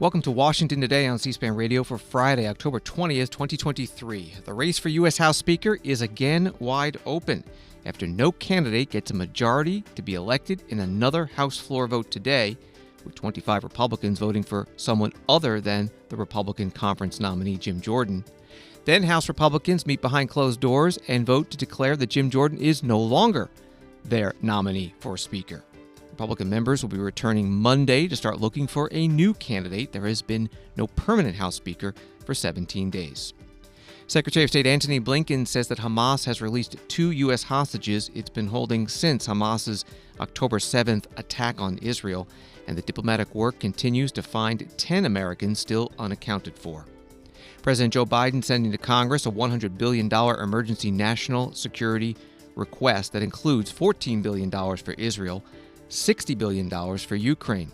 Welcome to Washington Today on C-SPAN Radio for Friday, October 20th, 2023. The race for U.S. House Speaker is again wide open after no candidate gets a majority to be elected in another House floor vote today, with 25 Republicans voting for someone other than the Republican conference nominee Jim Jordan. Then House Republicans meet behind closed doors and vote to declare that Jim Jordan is no longer their nominee for Speaker. Republican members will be returning Monday to start looking for a new candidate. There has been no permanent House Speaker for 17 days. Secretary of State Antony Blinken says that Hamas has released 2 U.S. hostages it's been holding since Hamas's October 7th attack on Israel, and the diplomatic work continues to find 10 Americans still unaccounted for. President Joe Biden sending to Congress a $100 billion emergency national security request that includes $14 billion for Israel, $60 billion for Ukraine.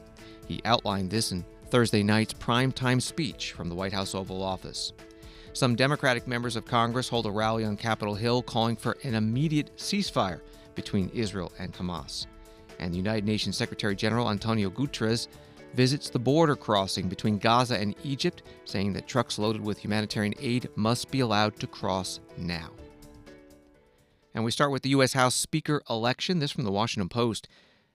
He outlined this in Thursday night's primetime speech from the White House Oval Office. Some Democratic members of Congress hold a rally on Capitol Hill calling for an immediate ceasefire between Israel and Hamas. And the United Nations Secretary General Antonio Guterres visits the border crossing between Gaza and Egypt, saying that trucks loaded with humanitarian aid must be allowed to cross now. And we start with the U.S. House Speaker election. This from the Washington Post.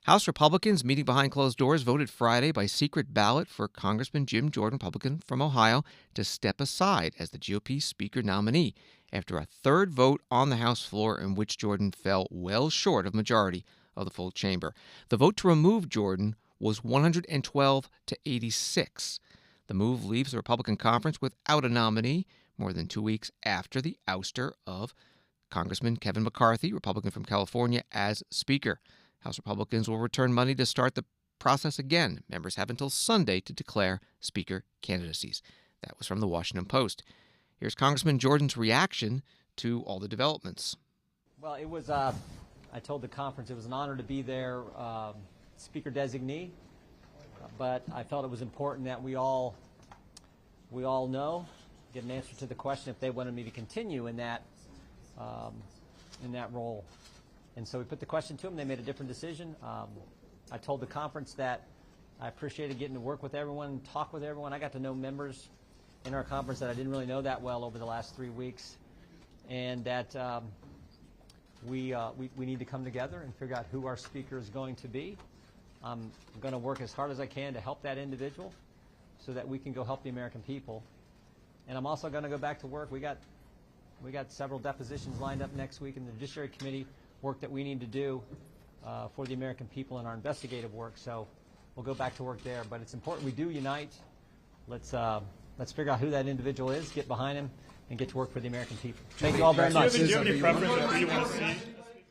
House Republicans meeting behind closed doors voted Friday by secret ballot for Congressman Jim Jordan, Republican from Ohio, to step aside as the GOP Speaker nominee after a third vote on the House floor in which Jordan fell well short of majority of the full chamber. The vote to remove Jordan was 112 to 86. The move leaves the Republican conference without a nominee more than 2 weeks after the ouster of Congressman Kevin McCarthy, Republican from California, as Speaker. House Republicans will return Monday to start the process again. Members have until Sunday to declare Speaker candidacies. That was from the Washington Post. Here's Congressman Jordan's reaction to all the developments. Well, it was, I told the conference it was an honor to be their Speaker designee, but I felt it was important that we all know, get an answer to the question if they wanted me to continue in that role. And so we put the question to them. They made a different decision. I told the conference that I appreciated getting to work with everyone, talk with everyone. I got to know members in our conference that I didn't really know that well over the last 3 weeks, and that we need to come together and figure out who our speaker is going to be. I'm going to work as hard as I can to help that individual so that we can go help the American people. And I'm also going to go back to work. We got several depositions lined up next week in the Judiciary Committee, work that we need to do for the American people in our investigative work. So we'll go back to work there. But it's important we do unite. Let's figure out who that individual is, get behind him, and get to work for the American people. Thank you all very much. Do you have any preference on who you want to see?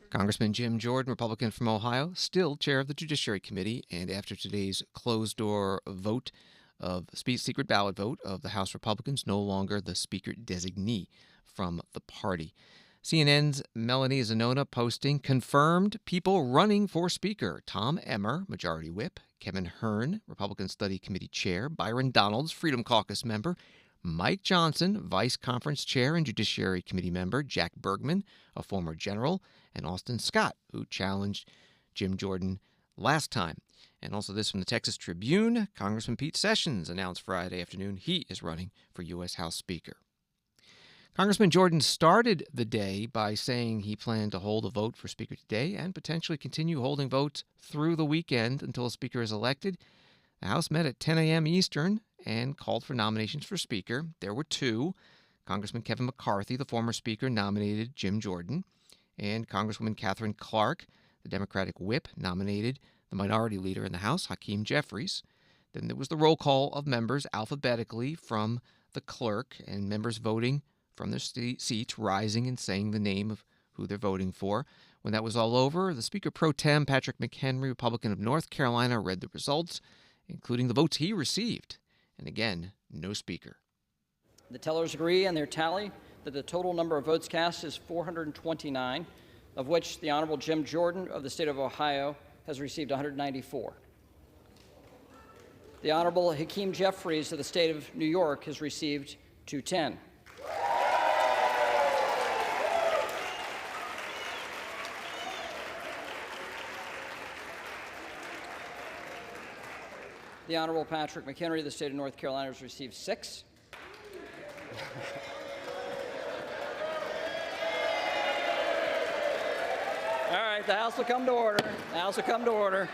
Congressman Jim Jordan, Republican from Ohio, still chair of the Judiciary Committee, and after today's closed-door vote of secret ballot vote of the House Republicans, no longer the Speaker designee from the party. CNN's Melanie Zanona posting, confirmed people running for Speaker: Tom Emmer, Majority Whip; Kevin Hern, Republican Study Committee Chair; Byron Donalds, Freedom Caucus member; Mike Johnson, Vice Conference Chair and Judiciary Committee member; Jack Bergman, a former general; and Austin Scott, who challenged Jim Jordan last time. And also this from the Texas Tribune, Congressman Pete Sessions announced Friday afternoon he is running for U.S. House Speaker. Congressman Jordan started the day by saying he planned to hold a vote for Speaker today and potentially continue holding votes through the weekend until a Speaker is elected. The House met at 10 a.m. Eastern and called for nominations for Speaker. There were 2. Congressman Kevin McCarthy, the former Speaker, nominated Jim Jordan, and Congresswoman Catherine Clark, the Democratic whip, nominated the Minority Leader in the House, Hakeem Jeffries. Then there was the roll call of members alphabetically from the clerk, and members voting from their seats, rising and saying the name of who they're voting for. When that was all over, the Speaker pro tem, Patrick McHenry, Republican of North Carolina, read the results, including the votes he received. And again, no Speaker. The tellers agree in their tally that the total number of votes cast is 429, of which the Honorable Jim Jordan of the state of Ohio has received 194. The Honorable Hakeem Jeffries of the state of New York has received 210. The Honorable Patrick McHenry of the state of North Carolina has received 6. All right, the House will come to order. The House will come to order.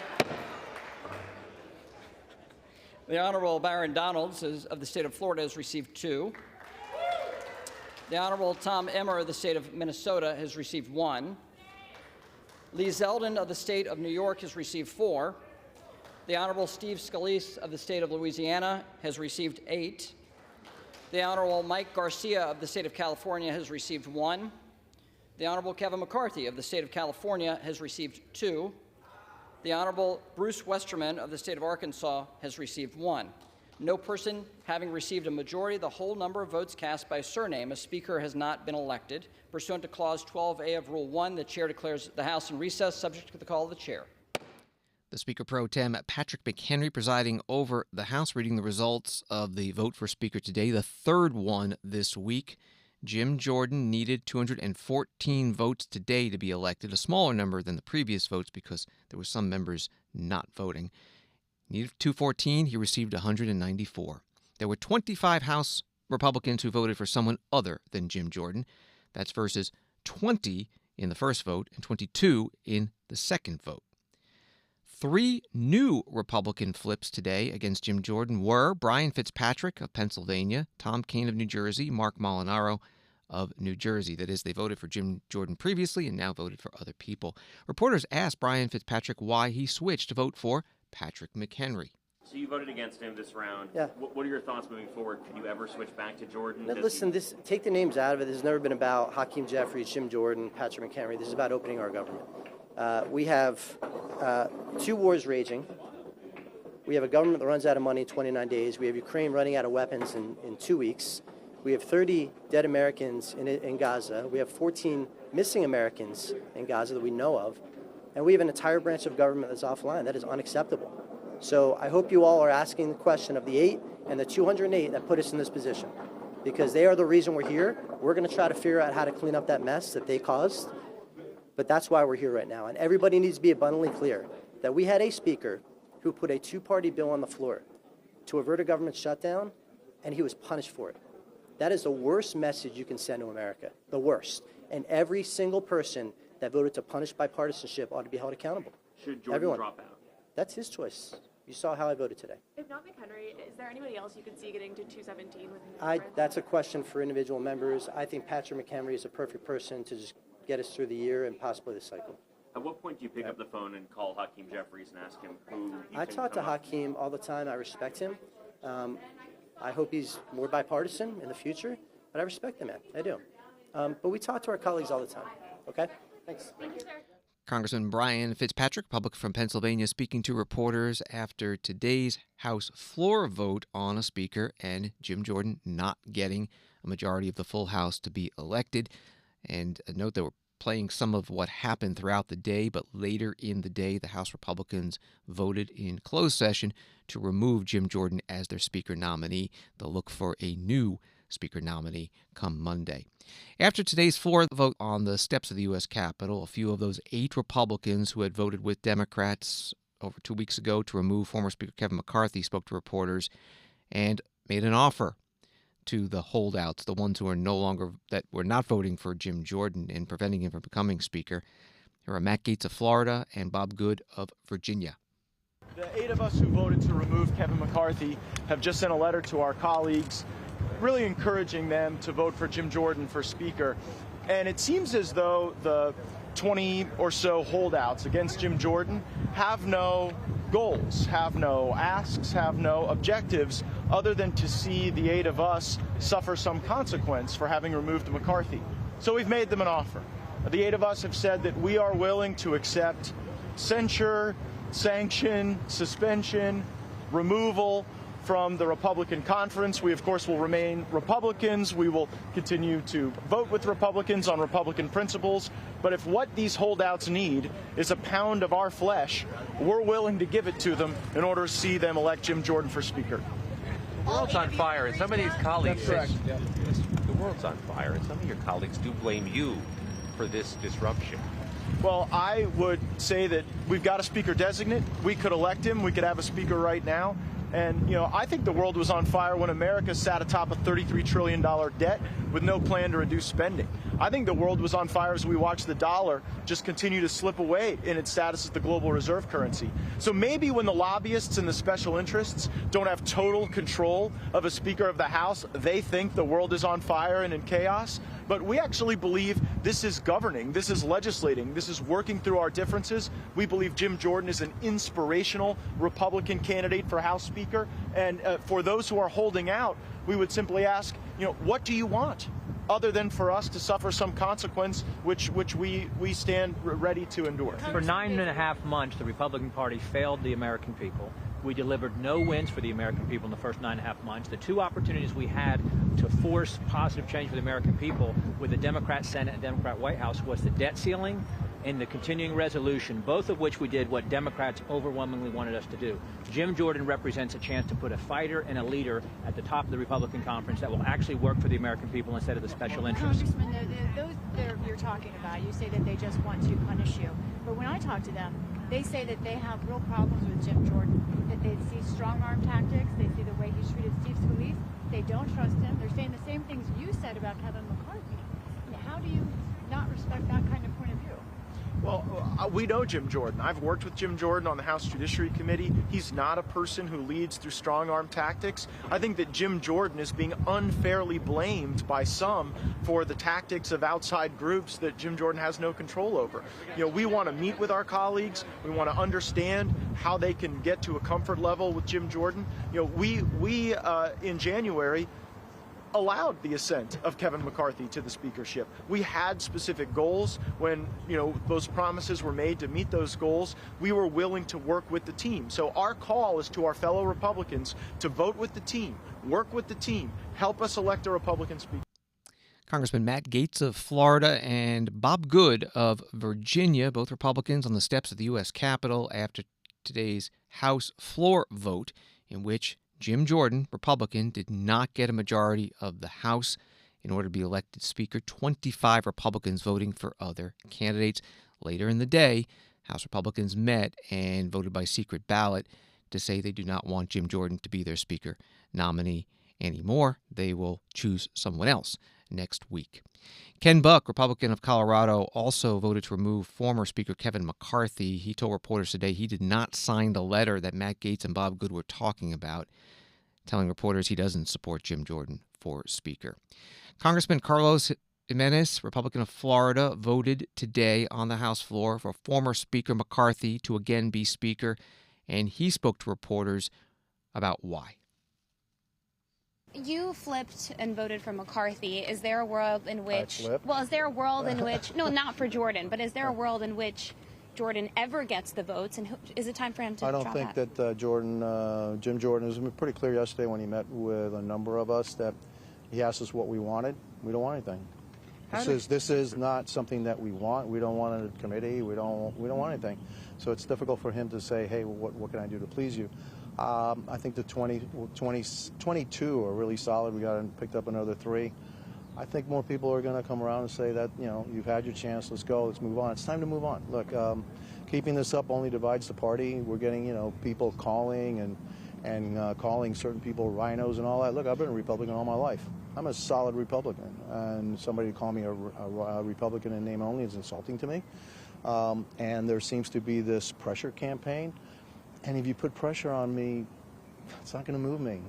The Honorable Byron Donalds of the state of Florida has received 2. The Honorable Tom Emmer of the state of Minnesota has received 1. Lee Zeldin of the state of New York has received 4. The Honorable Steve Scalise of the state of Louisiana has received 8. The Honorable Mike Garcia of the state of California has received 1. The Honorable Kevin McCarthy of the state of California has received 2. The Honorable Bruce Westerman of the state of Arkansas has received 1. No person having received a majority of the whole number of votes cast by surname, a speaker has not been elected. Pursuant to Clause 12A of Rule 1, the chair declares the House in recess, subject to the call of the chair. The Speaker Pro Tem, Patrick McHenry, presiding over the House, reading the results of the vote for Speaker today, the third one this week. Jim Jordan needed 214 votes today to be elected, a smaller number than the previous votes because there were some members not voting. Needed 214, he received 194. There were 25 House Republicans who voted for someone other than Jim Jordan. That's versus 20 in the first vote and 22 in the second vote. 3 new Republican flips today against Jim Jordan were Brian Fitzpatrick of Pennsylvania, Tom Kean of New Jersey, Mark Molinaro of New Jersey. That is, they voted for Jim Jordan previously and now voted for other people. Reporters asked Brian Fitzpatrick why he switched to vote for Patrick McHenry. So you voted against him this round. Yeah. What are your thoughts moving forward? Could you ever switch back to Jordan? Now, listen, take the names out of it. This has never been about Hakeem Jeffries, Jim Jordan, Patrick McHenry. This is about opening our government. We have 2 wars raging. We have a government that runs out of money in 29 days. We have Ukraine running out of weapons in 2 weeks. We have 30 dead Americans in Gaza. We have 14 missing Americans in Gaza that we know of. And we have an entire branch of government that's offline. That is unacceptable. So I hope you all are asking the question of the 8 and the 208 that put us in this position, because they are the reason we're here. We're going to try to figure out how to clean up that mess that they caused. But that's why we're here right now. And everybody needs to be abundantly clear that we had a speaker who put a 2-party bill on the floor to avert a government shutdown, and he was punished for it. That is the worst message you can send to America, the worst. And every single person that voted to punish bipartisanship ought to be held accountable. Should Jordan Everyone. drop out? That's his choice. You saw how I voted today. If not McHenry, is there anybody else you could see getting to 217 within That's a question for individual members. I think Patrick McHenry is a perfect person to just get us through the year and possibly the cycle. At what point do you pick up the phone and call Hakeem Jeffries and ask him who I talk to Hakeem all the time. I respect him. I hope he's more bipartisan in the future, but I respect the man. I do. But we talk to our colleagues all the time. Okay? Thanks. Thank you, sir. Congressman Brian Fitzpatrick, Republican from Pennsylvania, speaking to reporters after today's House floor vote on a speaker and Jim Jordan not getting a majority of the full House to be elected. And a note that we're playing some of what happened throughout the day, but later in the day, the House Republicans voted in closed session to remove Jim Jordan as their speaker nominee. They'll look for a new speaker nominee come Monday. After today's floor vote on the steps of the U.S. Capitol, a few of those 8 Republicans who had voted with Democrats over 2 weeks ago to remove former Speaker Kevin McCarthy spoke to reporters and made an offer to the holdouts, the ones who are that were not voting for Jim Jordan and preventing him from becoming Speaker. Here are Matt Gaetz of Florida and Bob Good of Virginia. The 8 of us who voted to remove Kevin McCarthy have just sent a letter to our colleagues really encouraging them to vote for Jim Jordan for Speaker. And it seems as though the 20 or so holdouts against Jim Jordan have no goals, have no asks, have no objectives other than to see the 8 of us suffer some consequence for having removed McCarthy. So we've made them an offer. The 8 of us have said that we are willing to accept censure, sanction, suspension, removal from the Republican conference. We, of course, will remain Republicans. We will continue to vote with Republicans on Republican principles. But if what these holdouts need is a pound of our flesh, we're willing to give it to them in order to see them elect Jim Jordan for Speaker. The world's on fire, and some of these colleagues... That's correct. The world's on fire, and some of your colleagues do blame you for this disruption. Well, I would say that we've got a speaker designate. We could elect him. We could have a speaker right now. And, I think the world was on fire when America sat atop a $33 trillion debt with no plan to reduce spending. I think the world was on fire as we watched the dollar just continue to slip away in its status as the global reserve currency. So maybe when the lobbyists and the special interests don't have total control of a Speaker of the House, they think the world is on fire and in chaos. But we actually believe this is governing, this is legislating, this is working through our differences. We believe Jim Jordan is an inspirational Republican candidate for House Speaker. And for those who are holding out, we would simply ask, what do you want? Other than for us to suffer some consequence, which we stand ready to endure. For 9.5 months, the Republican Party failed the American people. We delivered no wins for the American people in the first 9.5 months. The two opportunities we had to force positive change for the American people with the Democrat Senate and Democrat White House was the debt ceiling and the continuing resolution, both of which we did what Democrats overwhelmingly wanted us to do. Jim Jordan represents a chance to put a fighter and a leader at the top of the Republican conference that will actually work for the American people instead of the special interests. Congressman, those that you're talking about, you say that they just want to punish you. But when I talk to them, they say that they have real problems with Jim Jordan, that they see strong-arm tactics, they see the way he's treated Steve Scalise, they don't trust him. They're saying the same things you said about Kevin McCarthy. How do you not respect that kind of point of view? Well, we know Jim Jordan. I've worked with Jim Jordan on the House Judiciary Committee. He's not a person who leads through strong-arm tactics. I think that Jim Jordan is being unfairly blamed by some for the tactics of outside groups that Jim Jordan has no control over. We want to meet with our colleagues. We want to understand how they can get to a comfort level with Jim Jordan. We in January allowed the ascent of Kevin McCarthy to the speakership. We had specific goals. When those promises were made to meet those goals, we were willing to work with the team. So our call is to our fellow Republicans to vote with the team, work with the team, help us elect a Republican speaker. Congressman Matt Gaetz of Florida and Bob Good of Virginia, both Republicans, on the steps of the U.S. Capitol after today's House floor vote in which Jim Jordan, Republican, did not get a majority of the House in order to be elected Speaker. 25 Republicans voting for other candidates. Later in the day, House Republicans met and voted by secret ballot to say they do not want Jim Jordan to be their Speaker nominee anymore. They will choose someone else next week. Ken Buck, Republican of Colorado, also voted to remove former Speaker Kevin McCarthy. He told reporters today he did not sign the letter that Matt Gaetz and Bob Good were talking about, telling reporters he doesn't support Jim Jordan for Speaker. Congressman Carlos Jimenez, Republican of Florida, voted today on the House floor for former Speaker McCarthy to again be Speaker, and he spoke to reporters about why. You flipped and voted for McCarthy. Is there a world in which, no, not for Jordan, but is there a world in which Jordan ever gets the votes, and is it time for him to I don't think that Jim Jordan was pretty clear yesterday when he met with a number of us that he asked us what we wanted. We don't want anything. This is not something that we want. We don't want a committee. We don't want anything. So it's difficult for him to say, hey, what can I do to please you? I think the 22 are really solid. We picked up another 3. I think more people are going to come around and say that, you've had your chance. Let's go. Let's move on. It's time to move on. Look, keeping this up only divides the party. We're getting, people calling and calling certain people rhinos and all that. Look, I've been a Republican all my life. I'm a solid Republican, and somebody to call me a Republican in name only is insulting to me. And there seems to be this pressure campaign. And if you put pressure on me, it's not going to move me,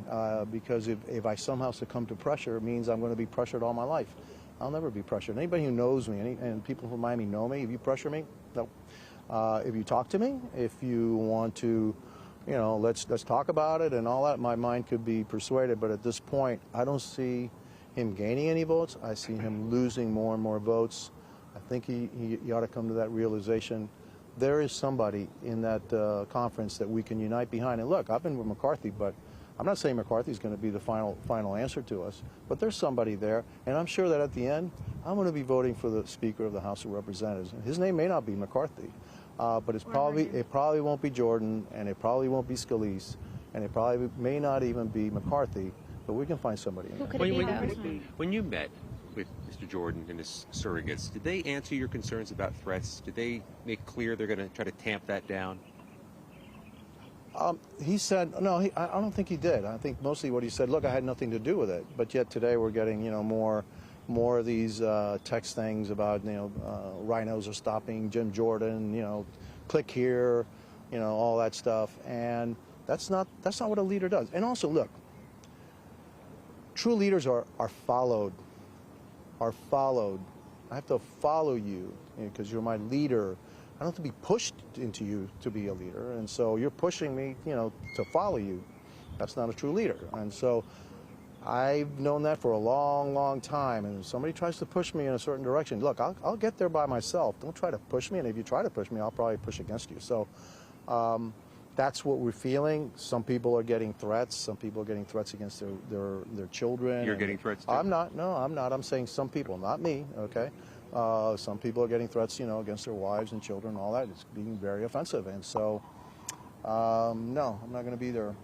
because if I somehow succumb to pressure, it means I'm going to be pressured all my life. I'll never be pressured. Anybody who knows me, and people from Miami know me, if you pressure me, no. If you talk to me, if you want to, let's talk about it and all that, my mind could be persuaded. But at this point, I don't see him gaining any votes. I see him losing more and more votes. I think he ought to come to that realization. There is somebody in that conference that we can unite behind. And look, I've been with McCarthy, but I'm not saying McCarthy's going to be the final answer to us. But there's somebody there, and I'm sure that at the end, I'm going to be voting for the Speaker of the House of Representatives. His name may not be McCarthy, but it probably won't be Jordan, and it probably won't be Scalise, and it probably may not even be McCarthy. But we can find somebody. When you met with Mr. Jordan and his surrogates, did they answer your concerns about threats? Did they make clear they're going to try to tamp that down? He said, no, I don't think he did. I think mostly what he said, look, I had nothing to do with it. But yet today we're getting, more of these text things about, rhinos are stopping Jim Jordan, click here, all that stuff. And that's not what a leader does. And also, look, true leaders are followed. I have to follow you because you're my leader. I don't have to be pushed into you to be a leader. And so you're pushing me, to follow you. That's not a true leader. And so I've known that for a long, long time. And if somebody tries to push me in a certain direction, look, I'll get there by myself. Don't try to push me. And if you try to push me, I'll probably push against you. So that's what we're feeling. Some people are getting threats. Some people are getting threats against their children. You're getting threats too? I'm not. No, I'm not. I'm saying some people, not me, okay? Some people are getting threats, against their wives and children, all that. It's being very offensive. And so, no, I'm not going to be there.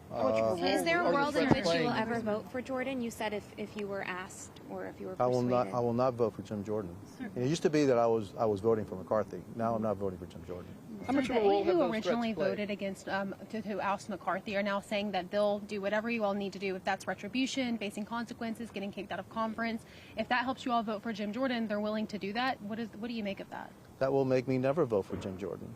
Is there a world in which you will ever vote for Jordan? You said if you were asked or if you were persuaded. I will not vote for Jim Jordan. It used to be that I was voting for McCarthy. Now I'm not voting for Jim Jordan. How much of a role who originally voted against to oust McCarthy are now saying that they'll do whatever you all need to do, if that's retribution, facing consequences, getting kicked out of conference. If that helps you all vote for Jim Jordan, they're willing to do that. What do you make of that? That will make me never vote for Jim Jordan.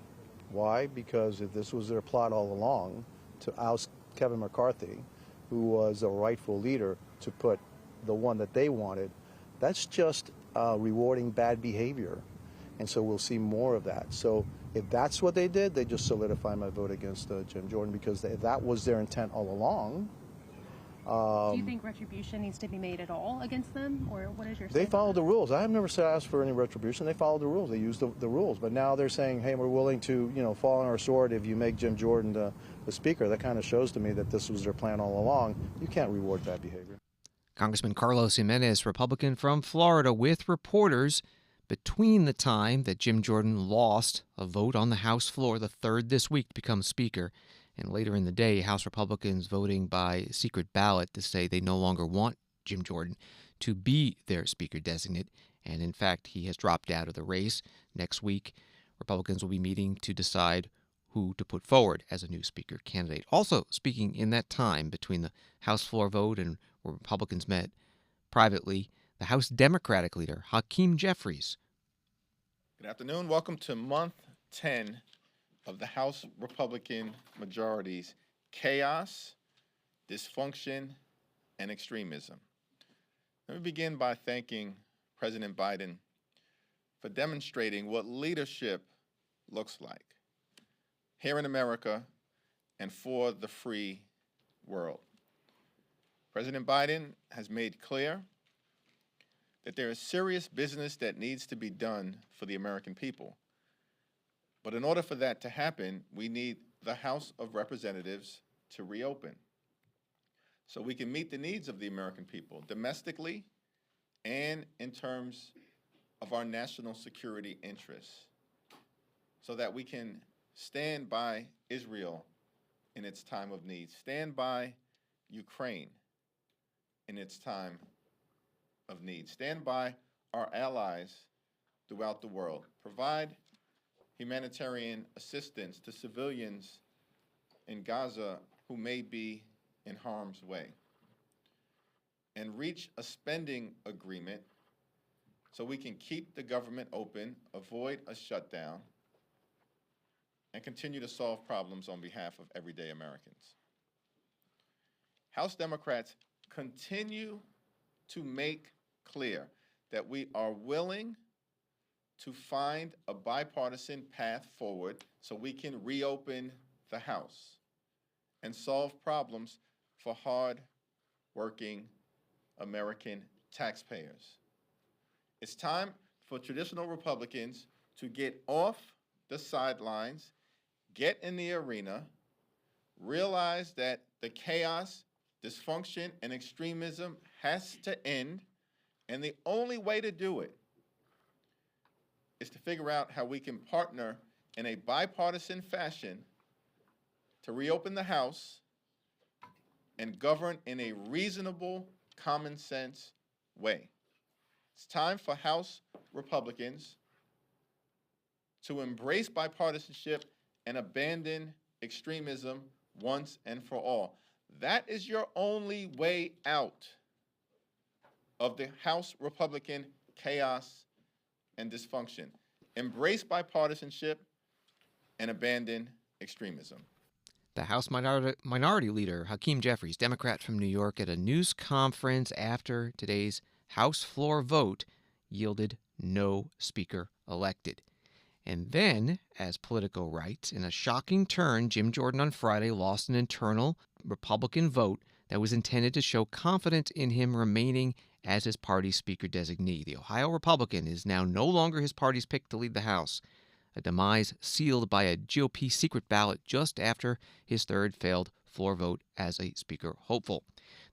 Why? Because if this was their plot all along to oust Kevin McCarthy, who was a rightful leader, to put the one that they wanted, that's just rewarding bad behavior. And so we'll see more of that. So if that's what they did, they just solidify my vote against Jim Jordan, because if that was their intent all along. Do you think retribution needs to be made at all against them, or what is your They followed the rules. I have never asked for any retribution. They followed the rules. They used the rules. But now they're saying, hey, we're willing to, fall on our sword if you make Jim Jordan the speaker. That kind of shows to me that this was their plan all along. You can't reward bad behavior. Congressman Carlos Jimenez, Republican from Florida, with reporters between the time that Jim Jordan lost a vote on the House floor, the third this week, to become Speaker, and later in the day, House Republicans voting by secret ballot to say they no longer want Jim Jordan to be their Speaker designate. And in fact, he has dropped out of the race. Next week, Republicans will be meeting to decide who to put forward as a new Speaker candidate. Also, speaking in that time between the House floor vote and where Republicans met privately, the House Democratic leader, Hakeem Jeffries. Good afternoon. Welcome to month 10 of the House Republican majority's chaos, dysfunction, and extremism. Let me begin by thanking President Biden for demonstrating what leadership looks like here in America and for the free world. President Biden has made clear that there is serious business that needs to be done for the American people. But in order for that to happen, we need the House of Representatives to reopen so we can meet the needs of the American people domestically and in terms of our national security interests, so that we can stand by Israel in its time of need, stand by Ukraine in its time of need, stand by our allies throughout the world, provide humanitarian assistance to civilians in Gaza who may be in harm's way, and reach a spending agreement so we can keep the government open, avoid a shutdown, and continue to solve problems on behalf of everyday Americans. House Democrats continue to make clear that we are willing to find a bipartisan path forward so we can reopen the House and solve problems for hard-working American taxpayers. It's time for traditional Republicans to get off the sidelines, get in the arena, realize that the chaos, dysfunction, and extremism has to end, and the only way to do it is to figure out how we can partner in a bipartisan fashion to reopen the House and govern in a reasonable, common sense way. It's time for House Republicans to embrace bipartisanship and abandon extremism once and for all. That is your only way out of the House Republican chaos and dysfunction. Embrace bipartisanship and abandon extremism. The House Minority Leader, Hakeem Jeffries, Democrat from New York, at a news conference after today's House floor vote yielded no speaker elected. And then, as Politico writes, in a shocking turn, Jim Jordan on Friday lost an internal Republican vote that was intended to show confidence in him remaining as his party's speaker designee. The Ohio Republican is now no longer his party's pick to lead the House, a demise sealed by a GOP secret ballot just after his third failed floor vote as a speaker hopeful.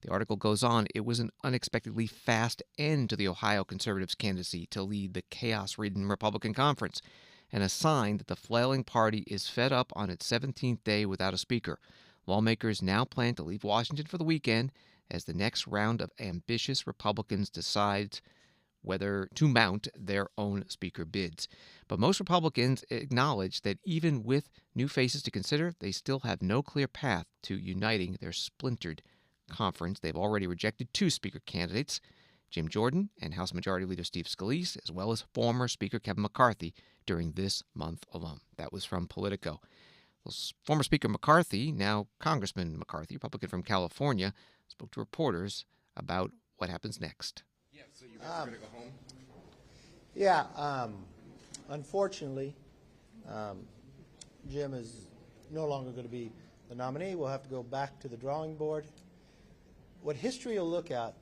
The article goes on, it was an unexpectedly fast end to the Ohio Conservatives' candidacy to lead the chaos-ridden Republican conference, and a sign that the flailing party is fed up on its 17th day without a speaker. Lawmakers now plan to leave Washington for the weekend as the next round of ambitious Republicans decides whether to mount their own speaker bids. But most Republicans acknowledge that even with new faces to consider, they still have no clear path to uniting their splintered conference. They've already rejected two speaker candidates, Jim Jordan and House Majority Leader Steve Scalise, as well as former Speaker Kevin McCarthy during this month alone. That was from Politico. Well, former Speaker McCarthy, now Congressman McCarthy, Republican from California, spoke to reporters about what happens next. Yeah, so you guys are going to go home? Yeah, unfortunately, Jim is no longer going to be the nominee. We'll have to go back to the drawing board. What history will look at,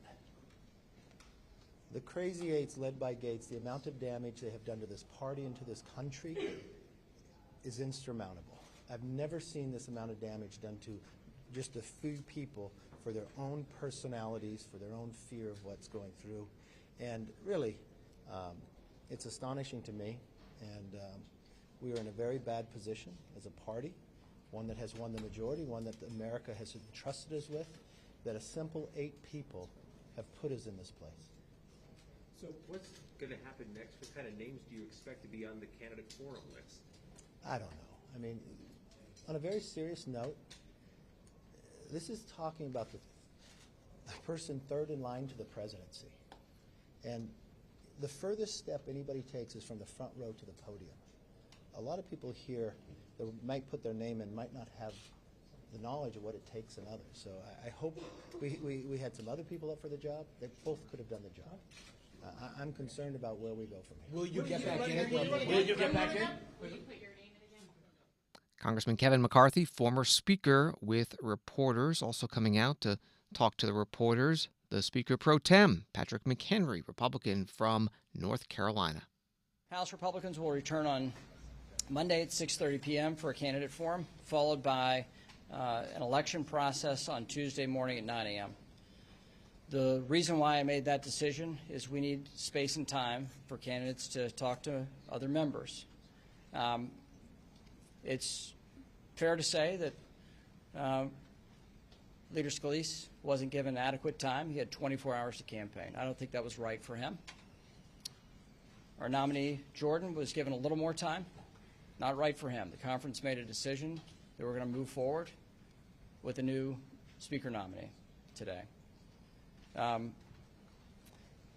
the crazy eights led by Gates, the amount of damage they have done to this party and to this country is insurmountable. I've never seen this amount of damage done to just a few people for their own personalities, for their own fear of what's going through. And really, it's astonishing to me. And we are in a very bad position as a party, one that has won the majority, one that America has entrusted us with, that a simple 8 people have put us in this place. So what's going to happen next? What kind of names do you expect to be on the candidate forum list? I don't know. I mean, on a very serious note, this is talking about the person third in line to the presidency. And the furthest step anybody takes is from the front row to the podium. A lot of people here that might put their name in might not have the knowledge of what it takes in others. So I hope we had some other people up for the job that both could have done the job. I'm concerned about where we go from here. Will you get back in? Will you get back in? Congressman Kevin McCarthy, former speaker, with reporters, also coming out to talk to the reporters. The Speaker pro tem, Patrick McHenry, Republican from North Carolina. House Republicans will return on Monday at 6:30 p.m. for a candidate forum, followed by an election process on Tuesday morning at 9 a.m. The reason why I made that decision is we need space and time for candidates to talk to other members. It's fair to say that Leader Scalise wasn't given adequate time. He had 24 hours to campaign. I don't think that was right for him. Our nominee, Jordan, was given a little more time. Not right for him. The conference made a decision that we're going to move forward with a new speaker nominee today.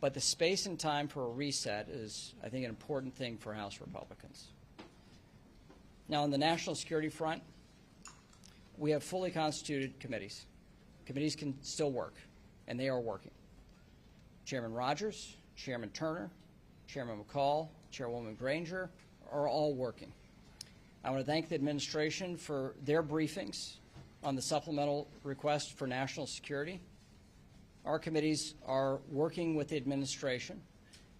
But the space and time for a reset is, I think, an important thing for House Republicans. Now, on the national security front, we have fully constituted committees. Committees can still work, and they are working. Chairman Rogers, Chairman Turner, Chairman McCall, Chairwoman Granger are all working. I want to thank the administration for their briefings on the supplemental request for national security. Our committees are working with the administration,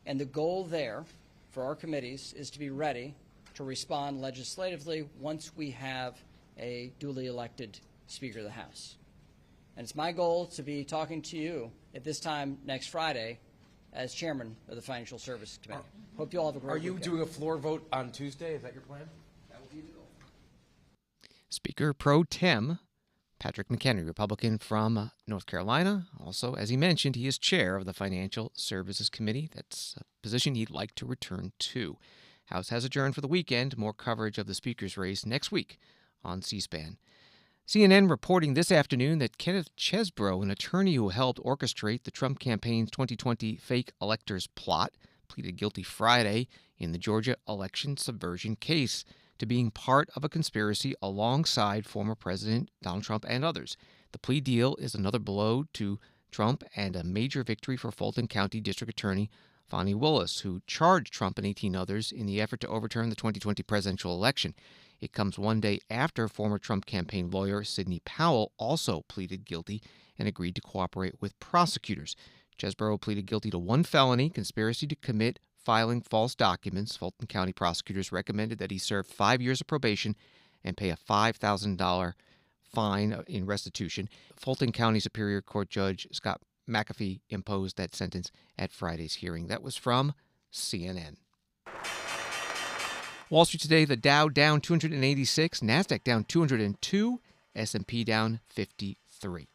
and the goal there for our committees is to be ready to respond legislatively once we have a duly elected Speaker of the House. And it's my goal to be talking to you at this time next Friday as Chairman of the Financial Services Committee. Hope you all have a great weekend. Are you doing a floor vote on Tuesday? Is that your plan? That will be the goal. Speaker pro tem Patrick McHenry, Republican from North Carolina. Also, as he mentioned, he is chair of the Financial Services Committee. That's a position he'd like to return to. House has adjourned for the weekend. More coverage of the Speaker's race next week on C-SPAN. CNN reporting this afternoon that Kenneth Chesebro, an attorney who helped orchestrate the Trump campaign's 2020 fake electors plot, pleaded guilty Friday in the Georgia election subversion case to being part of a conspiracy alongside former President Donald Trump and others. The plea deal is another blow to Trump and a major victory for Fulton County District Attorney Fani Willis, who charged Trump and 18 others in the effort to overturn the 2020 presidential election. It comes one day after former Trump campaign lawyer Sidney Powell also pleaded guilty and agreed to cooperate with prosecutors. Chesebro pleaded guilty to one felony, conspiracy to commit filing false documents. Fulton County prosecutors recommended that he serve 5 years of probation and pay a $5,000 fine in restitution. Fulton County Superior Court Judge Scott McAfee imposed that sentence at Friday's hearing. That was from CNN. Wall Street today, the Dow down 286, NASDAQ down 202, S&P down 53.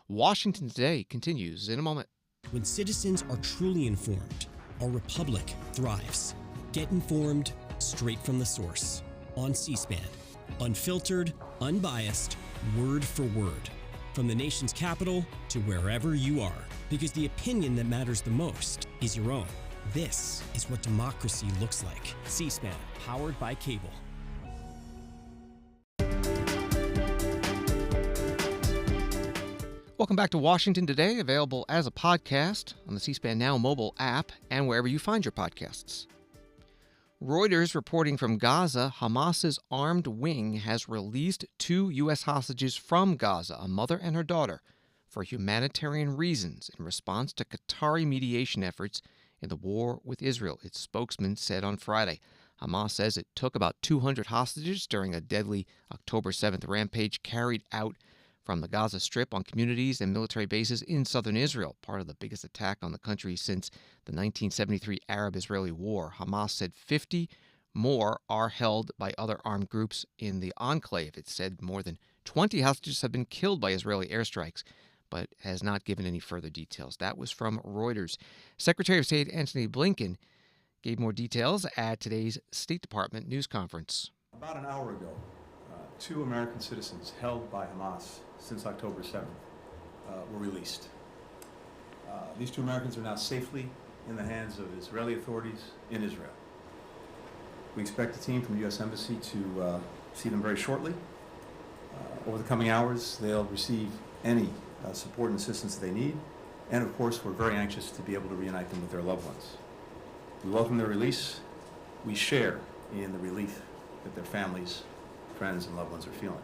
Washington today continues in a moment. When citizens are truly informed, our republic thrives. Get informed straight from the source on C-SPAN. Unfiltered, unbiased, word for word. From the nation's capital to wherever you are. Because the opinion that matters the most is your own. This is what democracy looks like. C-SPAN, powered by cable. Welcome back to Washington Today, available as a podcast on the C-SPAN Now mobile app and wherever you find your podcasts. Reuters reporting from Gaza, Hamas's armed wing has released 2 U.S. hostages from Gaza, a mother and her daughter, for humanitarian reasons in response to Qatari mediation efforts in the war with Israel, its spokesman said on Friday. Hamas says it took about 200 hostages during a deadly October 7th rampage carried out from the Gaza Strip on communities and military bases in southern Israel, part of the biggest attack on the country since the 1973 Arab-Israeli War. Hamas said 50 more are held by other armed groups in the enclave. It said more than 20 hostages have been killed by Israeli airstrikes, but has not given any further details. That was from Reuters. Secretary of State Antony Blinken gave more details at today's State Department news conference. About an hour ago, 2 American citizens held by Hamas since October 7th were released. These 2 Americans are now safely in the hands of Israeli authorities in Israel. We expect a team from the U.S. Embassy to see them very shortly. Over the coming hours, they'll receive any support and assistance they need, and of course we're very anxious to be able to reunite them with their loved ones. We welcome their release. We share in the relief that their families, friends, and loved ones are feeling.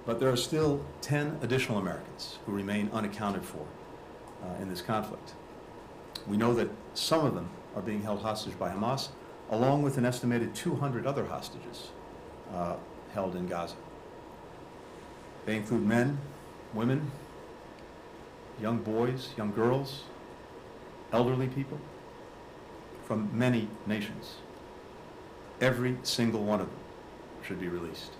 But there are still 10 additional Americans who remain unaccounted for in this conflict. We know that some of them are being held hostage by Hamas, along with an estimated 200 other hostages held in Gaza. They include men, women, young boys, young girls, elderly people from many nations. Every single one of them should be released.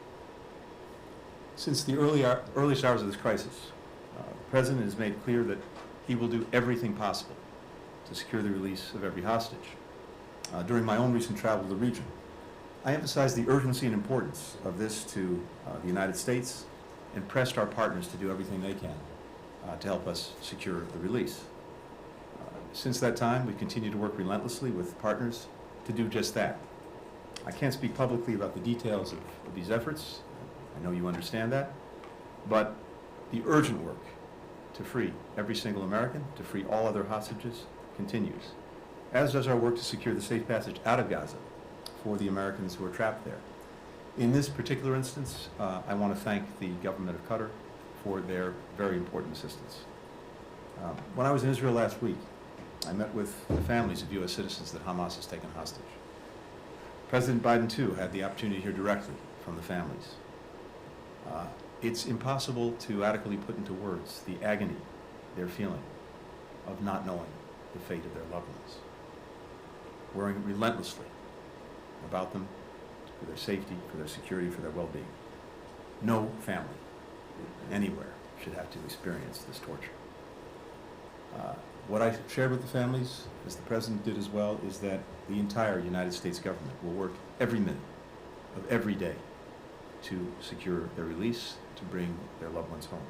Since the earliest hours of this crisis, the President has made clear that he will do everything possible to secure the release of every hostage. During my own recent travel to the region, I emphasized the urgency and importance of this to the United States and pressed our partners to do everything they can to help us secure the release. Since that time, we've continued to work relentlessly with partners to do just that. I can't speak publicly about the details of these efforts. I know you understand that. But the urgent work to free every single American, to free all other hostages, continues, as does our work to secure the safe passage out of Gaza for the Americans who are trapped there. In this particular instance, I want to thank the government of Qatar for their very important assistance. When I was in Israel last week, I met with the families of U.S. citizens that Hamas has taken hostage. President Biden, too, had the opportunity to hear directly from the families. It's impossible to adequately put into words the agony they're feeling of not knowing the fate of their loved ones. Worrying relentlessly about them, for their safety, for their security, for their well-being. No family anywhere should have to experience this torture. What I shared with the families, as the President did as well, is that the entire United States government will work every minute of every day to secure their release, to bring their loved ones home.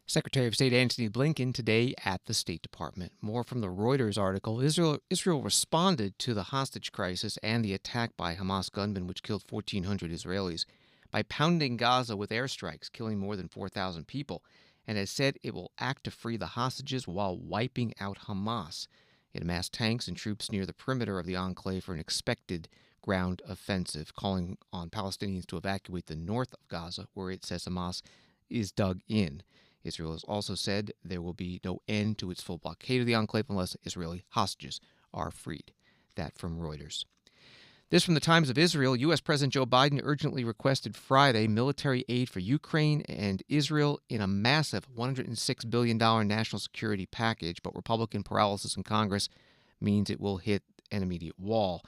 Secretary of State Antony Blinken today at the State Department. More from the Reuters article. Israel responded to the hostage crisis and the attack by Hamas gunmen, which killed 1,400 Israelis, by pounding Gaza with airstrikes, killing more than 4,000 people, and has said it will act to free the hostages while wiping out Hamas. It amassed tanks and troops near the perimeter of the enclave for an expected ground offensive, calling on Palestinians to evacuate the north of Gaza, where it says Hamas is dug in. Israel has also said there will be no end to its full blockade of the enclave unless Israeli hostages are freed. That from Reuters. This from the Times of Israel. U.S. President Joe Biden urgently requested Friday military aid for Ukraine and Israel in a massive $106 billion national security package, but Republican paralysis in Congress means it will hit an immediate wall.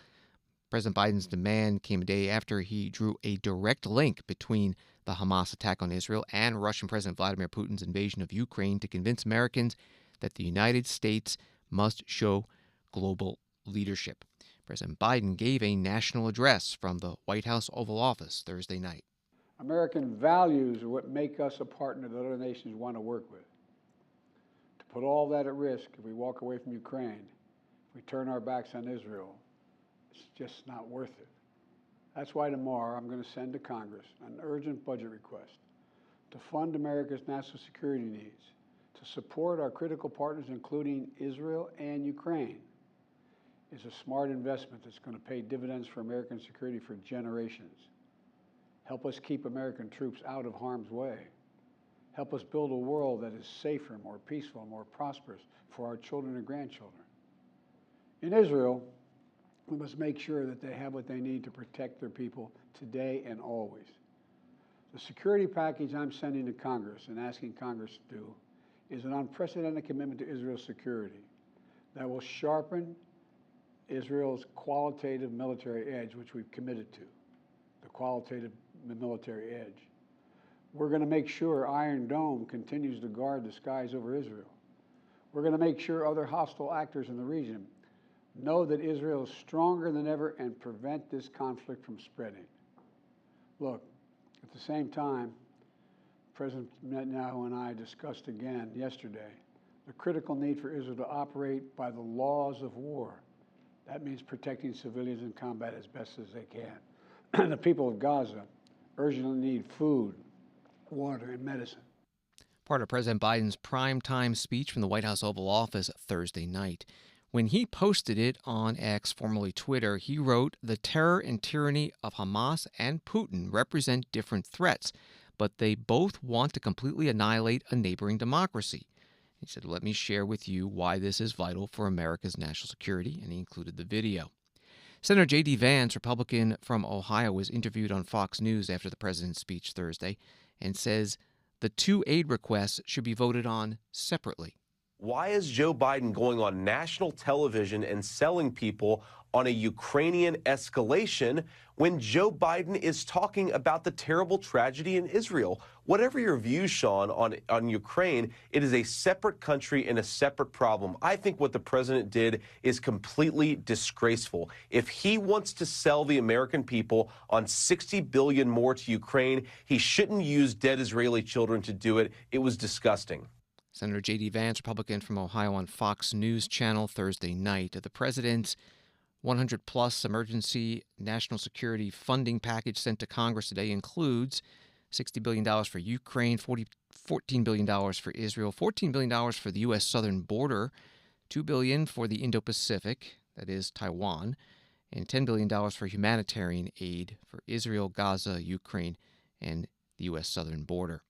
President Biden's demand came a day after he drew a direct link between the Hamas attack on Israel and Russian President Vladimir Putin's invasion of Ukraine to convince Americans that the United States must show global leadership. President Biden gave a national address from the White House Oval Office Thursday night. American values are what make us a partner that other nations want to work with. To put all that at risk, if we walk away from Ukraine, if we turn our backs on Israel, it's just not worth it. That's why tomorrow I'm going to send to Congress an urgent budget request to fund America's national security needs, to support our critical partners, including Israel and Ukraine. It's a smart investment that's going to pay dividends for American security for generations. Help us keep American troops out of harm's way. Help us build a world that is safer, more peaceful, more prosperous for our children and grandchildren. In Israel, we must make sure that they have what they need to protect their people today and always. The security package I'm sending to Congress and asking Congress to do is an unprecedented commitment to Israel's security that will sharpen Israel's qualitative military edge, which we've committed to, the qualitative military edge. We're going to make sure Iron Dome continues to guard the skies over Israel. We're going to make sure other hostile actors in the region know that Israel is stronger than ever and prevent this conflict from spreading. Look, at the same time, President Netanyahu and I discussed again yesterday the critical need for Israel to operate by the laws of war. That means protecting civilians in combat as best as they can. The people of Gaza urgently need food, water, and medicine. Part of President Biden's primetime speech from the White House Oval Office Thursday night. When he posted it on X, formerly Twitter, he wrote, "The terror and tyranny of Hamas and Putin represent different threats, but they both want to completely annihilate a neighboring democracy." He said, "Let me share with you why this is vital for America's national security," and he included the video. Senator J.D. Vance, Republican from Ohio, was interviewed on Fox News after the president's speech Thursday and says the two aid requests should be voted on separately. Why is Joe Biden going on national television and selling people on a Ukrainian escalation when Joe Biden is talking about the terrible tragedy in Israel? Whatever your views, Sean, on Ukraine, it is a separate country and a separate problem. I think what the president did is completely disgraceful. If he wants to sell the American people on $60 billion more to Ukraine, he shouldn't use dead Israeli children to do it. It was disgusting. Senator J.D. Vance, Republican from Ohio, on Fox News Channel Thursday night. The president's 100-plus emergency national security funding package sent to Congress today includes $60 billion for Ukraine, $14 billion for Israel, $14 billion for the U.S. southern border, $2 billion for the Indo-Pacific, that is Taiwan, and $10 billion for humanitarian aid for Israel, Gaza, Ukraine, and the U.S. southern border.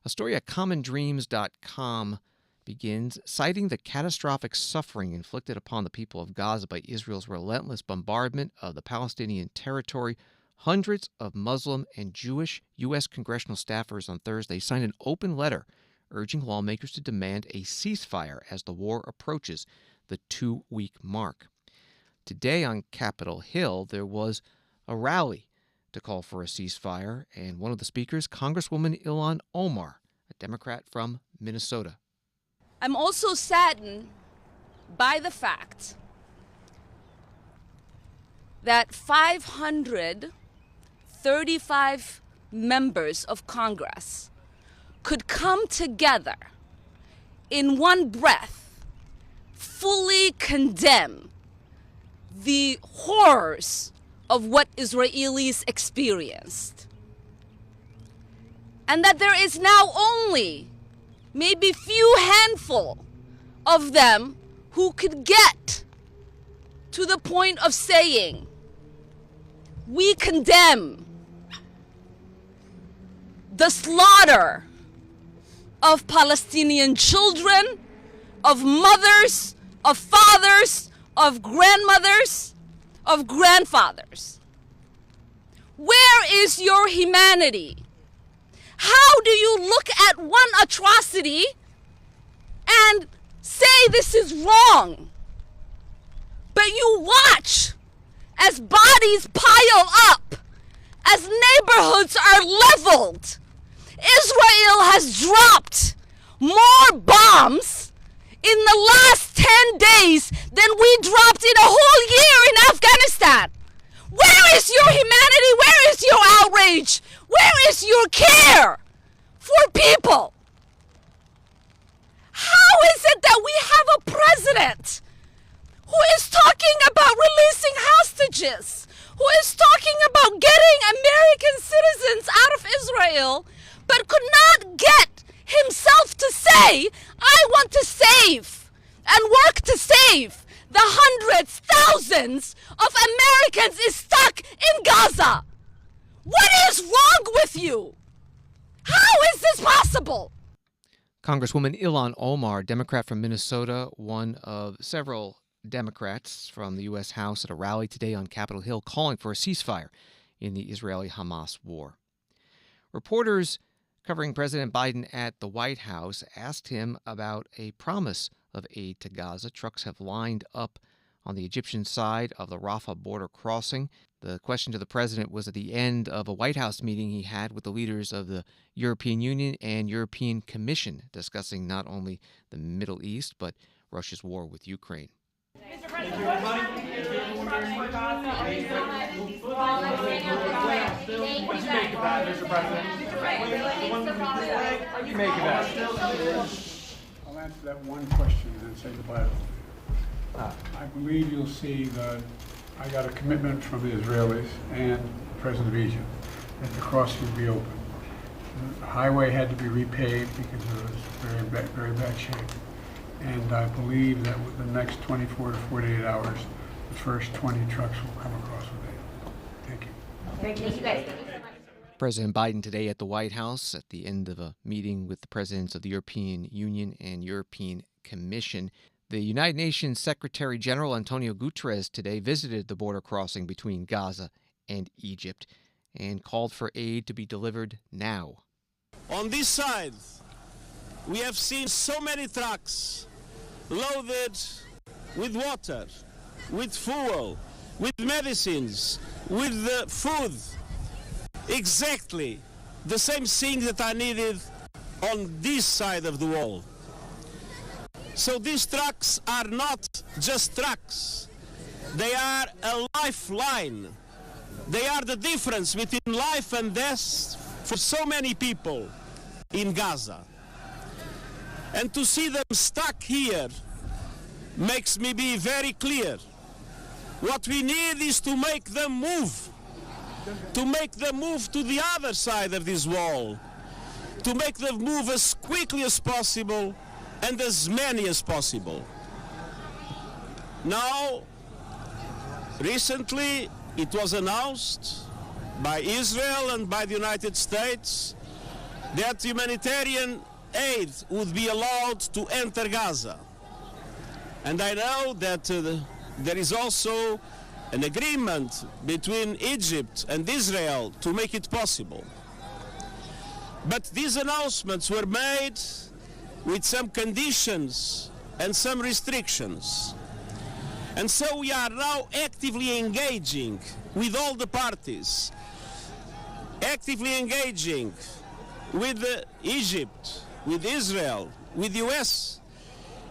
A story at commondreams.com begins citing the catastrophic suffering inflicted upon the people of Gaza by Israel's relentless bombardment of the Palestinian territory. Hundreds of Muslim and Jewish U.S. congressional staffers on Thursday signed an open letter urging lawmakers to demand a ceasefire as the war approaches the 2-week mark. Today on Capitol Hill, there was a rally to call for a ceasefire, and one of the speakers, Congresswoman Ilhan Omar, a Democrat from Minnesota. I'm also saddened by the fact that $535 members of Congress could come together in one breath, fully condemn the horrors of what Israelis experienced. And that there is now only maybe few handful of them who could get to the point of saying, we condemn the slaughter of Palestinian children, of mothers, of fathers, of grandmothers, of grandfathers. Where is your humanity? How do you look at one atrocity and say this is wrong, but you watch as bodies pile up, as neighborhoods are leveled? Israel has dropped more bombs in the last 10 days than we dropped in a whole year in Afghanistan. Where is your humanity? Where is your outrage? Where is your care for people? How is it that we have a president who is talking about releasing hostages, who is talking about getting American citizens out of Israel, but could not get himself to say, I want to save and work to save the hundreds, thousands of Americans is stuck in Gaza? What is wrong with you? How is this possible? Congresswoman Ilhan Omar, Democrat from Minnesota, one of several Democrats from the U.S. House at a rally today on Capitol Hill calling for a ceasefire in the Israeli-Hamas war. Reporters covering President Biden at the White House asked him about a promise of aid to Gaza. Trucks have lined up on the Egyptian side of the Rafah border crossing. The question to the president was at the end of a White House meeting he had with the leaders of the European Union and European Commission, discussing not only the Middle East, but Russia's war with Ukraine. Mr. President, what do you make of that, Mr. President? What do you make of that? I'll answer that one question and then say goodbye. I believe you'll see that I got a commitment from the Israelis and the President of Egypt that the crossing would be open. The highway had to be repaved because it was very bad shape. And I believe that within the next 24 to 48 hours, the first 20 trucks will come across with aid. Thank you. Thank you, guys. President Biden today at the White House at the end of a meeting with the presidents of the European Union and European Commission. The United Nations Secretary General Antonio Guterres today visited the border crossing between Gaza and Egypt and called for aid to be delivered now. On this side, we have seen so many trucks loaded with water, with fuel, with medicines, with food. Exactly the same things that are needed on this side of the wall. So these trucks are not just trucks. They are a lifeline. They are the difference between life and death for so many people in Gaza. And to see them stuck here makes me be very clear. What we need is to make them move. To make them move to the other side of this wall. To make them move as quickly as possible and as many as possible. Now, recently it was announced by Israel and by the United States that humanitarian aid would be allowed to enter Gaza. And I know that there is also an agreement between Egypt and Israel to make it possible. But these announcements were made with some conditions and some restrictions. And so we are now actively engaging with all the parties, actively engaging with Egypt, with Israel, with the US,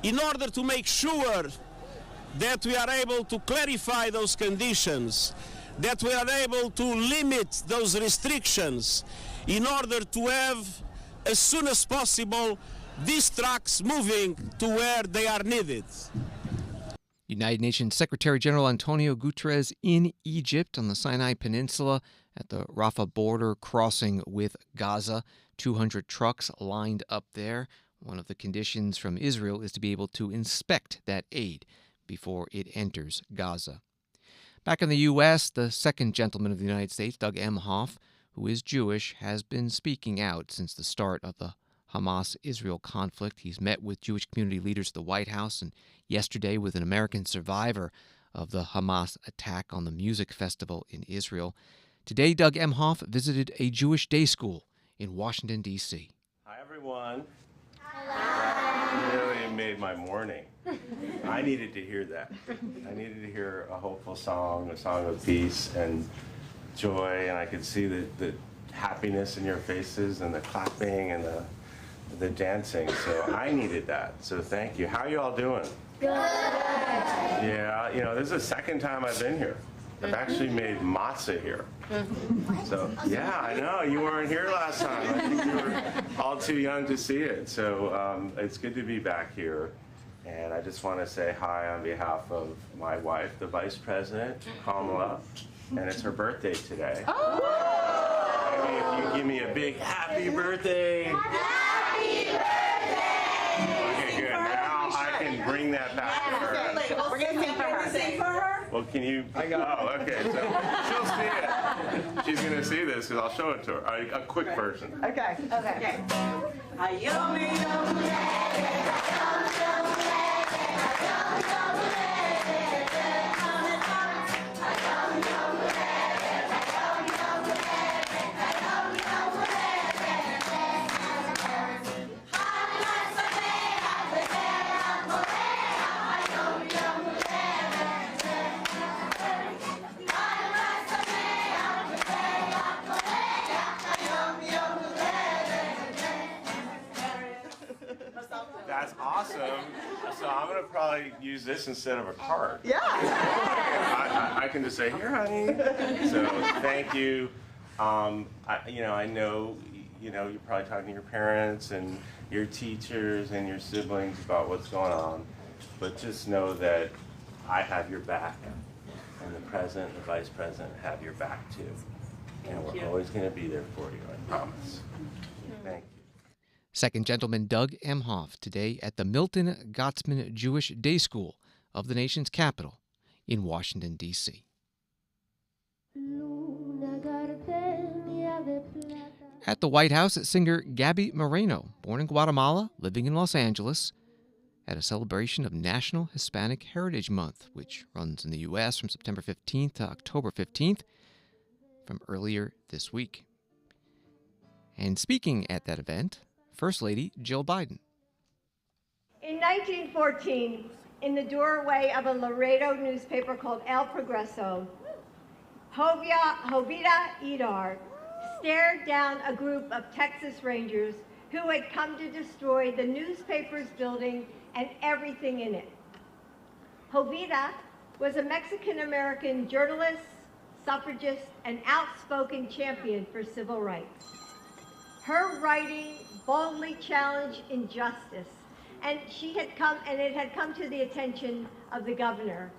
in order to make sure that we are able to clarify those conditions, that we are able to limit those restrictions in order to have, as soon as possible, these trucks moving to where they are needed. United Nations Secretary General Antonio Guterres in Egypt on the Sinai Peninsula at the Rafah border crossing with Gaza. 200 trucks lined up there. One of the conditions from Israel is to be able to inspect that aid before it enters Gaza. Back in the U.S., the second gentleman of the United States, Doug Emhoff, who is Jewish, has been speaking out since the start of the Hamas-Israel conflict. He's met with Jewish community leaders at the White House and yesterday with an American survivor of the Hamas attack on the music festival in Israel. Today, Doug Emhoff visited a Jewish day school in Washington, D.C. Hi, everyone. Hello. Really made my morning. I needed to hear that. I needed to hear a hopeful song, a song of peace and joy, and I could see the happiness in your faces and the clapping and the dancing. So I needed that. So thank you. How are you all doing? Good. Yeah, you know, this is the second time I've been here. I've actually made matzah here. So, yeah, I know. You weren't here last time. I think you were all too young to see it. So it's good to be back here. And I just want to say hi on behalf of my wife, the Vice President, Kamala. And it's her birthday today. Oh! Maybe if you give me a big happy birthday. Happy birthday! Okay, good. Now I can bring that back to her. We're going to sing for her. Sing for her? Well, can you? Oh, okay. So she'll see it. She's going to see this because I'll show it to her. A quick version. Okay. Okay. That's awesome. So I'm going to probably use this instead of a card. Yeah. I can just say, here, honey. So thank you. I know, you're probably talking to your parents and your teachers and your siblings about what's going on. But just know that I have your back. And the president and the vice president have your back, too. And we're always going to be there for you, I promise. Thank you. Second Gentleman Doug Emhoff today at the Milton Gottsman Jewish Day School of the nation's capital in Washington, D.C. At the White House, singer Gabby Moreno, born in Guatemala, living in Los Angeles, at a celebration of National Hispanic Heritage Month, which runs in the U.S. from September 15th to October 15th, from earlier this week. And speaking at that event, First Lady Jill Biden. In 1914, in the doorway of a Laredo newspaper called El Progreso, Jovita Idar stared down a group of Texas Rangers who had come to destroy the newspaper's building and everything in it. Jovita was a Mexican-American journalist, suffragist, and outspoken champion for civil rights. Her writing boldly challenged injustice, and it had come to the attention of the governor,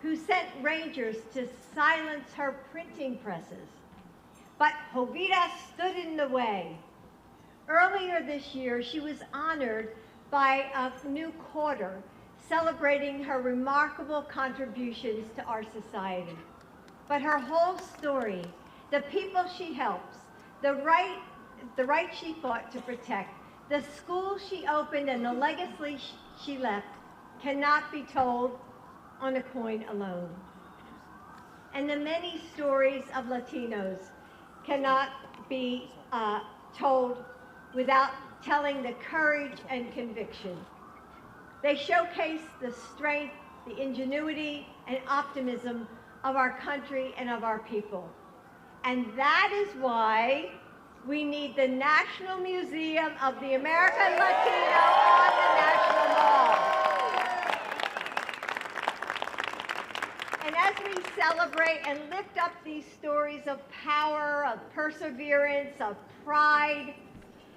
who sent Rangers to silence her printing presses. But Jovita stood in the way. Earlier this year, she was honored by a new quarter celebrating her remarkable contributions to our society. But her whole story, the people she helps, the right she fought to protect, the school she opened, and the legacy she left cannot be told on a coin alone. And the many stories of Latinos cannot be told without telling the courage and conviction. They showcase the strength, the ingenuity, and optimism of our country and of our people. And that is why we need the National Museum of the American Latino on the National Mall. And as As we celebrate and lift up these stories of power, of perseverance, of pride,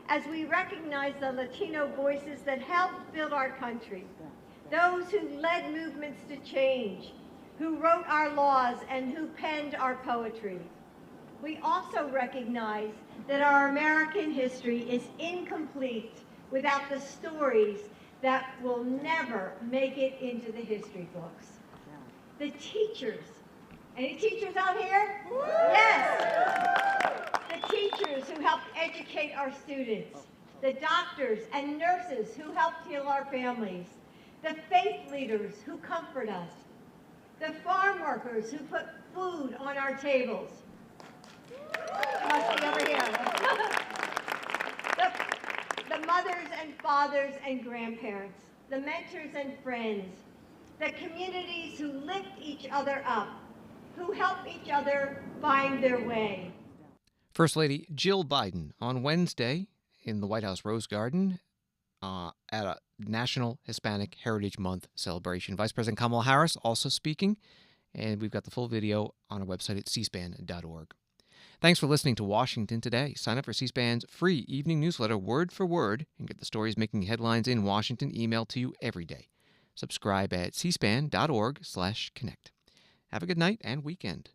as we recognize the Latino voices that helped build our country, those who led movements to change, who wrote our laws, and who penned our poetry, we also recognize that our American history is incomplete without the stories that will never make it into the history books. The teachers. Any teachers out here? Yes! The teachers who helped educate our students. The doctors and nurses who helped heal our families. The faith leaders who comfort us. The farm workers who put food on our tables. Must be over here. The mothers and fathers and grandparents. The mentors and friends. The communities who lift each other up, who help each other find their way. First Lady Jill Biden on Wednesday in the White House Rose Garden at a National Hispanic Heritage Month celebration. Vice President Kamala Harris also speaking, and we've got the full video on our website at cspan.org. Thanks for listening to Washington Today. Sign up for C-SPAN's free evening newsletter, word for word, and get the stories making headlines in Washington emailed to you every day. Subscribe at cspan.org/connect. Have a good night and weekend.